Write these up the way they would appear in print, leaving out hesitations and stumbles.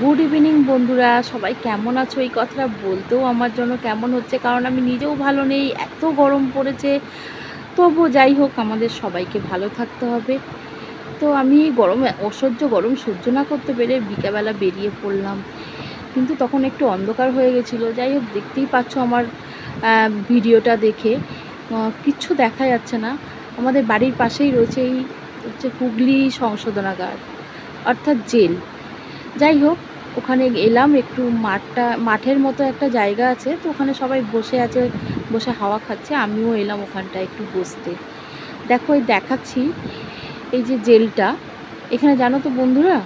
Good evening বন্ধুরা, সবাই কেমন আছো? এই কথাটা বলতেও আমার জন্য কেমন হচ্ছে, কারণ আমি নিজেও ভালো নেই, এত গরম পড়েছে। তবু যাই হোক, আমাদের সবাইকে ভালো থাকতে হবে। তো আমি গরমে অসহ্য গরম সহ্য না করতে পেরে বিকেলবেলা বেরিয়ে পড়লাম, কিন্তু তখন একটু অন্ধকার হয়ে গেছিলো। যাই হোক, দেখতেই পাচ্ছ আমার ভিডিওটা দেখে কিচ্ছু দেখা যাচ্ছে না। আমাদের বাড়ির পাশেই রয়েছে এই হচ্ছে হুগলি সংশোধনাগার, অর্থাৎ জেল। যাই হোক, ওখানে এলাম, একটু মাঠের মতো একটা জায়গা আছে, তো ওখানে সবাই বসে আছে, বসে হাওয়া খাচ্ছে। আমিও এলাম ওখানটায় একটু বসতে। দেখো, এই দেখাচ্ছি এই যে জেলটা, এখানে জানো তো বন্ধুরা,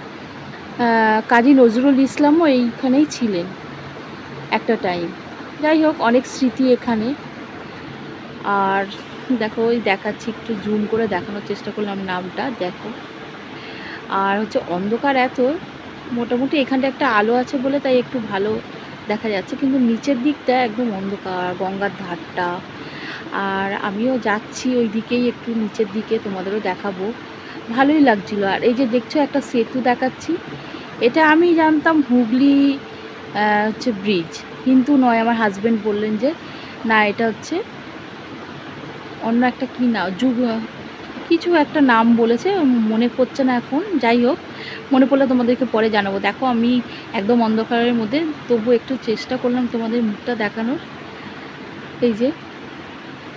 কাজী নজরুল ইসলামও এইখানেই ছিলেন একটা টাইম। যাই হোক, অনেক স্মৃতি এখানে। আর দেখো, ওই দেখাচ্ছি, একটু জুম করে দেখানোর চেষ্টা করলাম নামটা, দেখো। আর হচ্ছে অন্ধকার এত, মোটামুটি এখানটা একটা আলো আছে বলে তাই একটু ভালো দেখা যাচ্ছে, কিন্তু নিচের দিকটা একদম অন্ধকার, গঙ্গার ধারটা। আর আমিও যাচ্ছি ওই দিকেই, একটু নিচের দিকে, তোমাদেরও দেখাবো। ভালোই লাগছিল। আর এই যে দেখছো, একটা সেতু দেখাচ্ছি, এটা আমি জানতাম হুগলি হচ্ছে ব্রিজ, কিন্তু নয়। আমার হাজব্যান্ড বললেন যে না, এটা হচ্ছে অন্য একটা কী নাম, কিছু একটা নাম বলেছে, মনে পড়ছে না এখন। যাই হোক, মনে পড়লে তোমাদেরকে পরে জানাবো। দেখো, আমি একদম অন্ধকারের মধ্যে, তবু একটু চেষ্টা করলাম তোমাদের মুখটা দেখানোর। এই যে,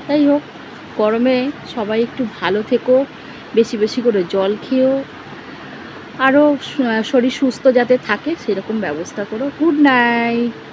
যাই হোক, গরমে সবাই একটু ভালো থেকো, বেশি বেশি করে জল খেও, আরও শরীর সুস্থ যাতে থাকে সেরকম ব্যবস্থা করো। Good night.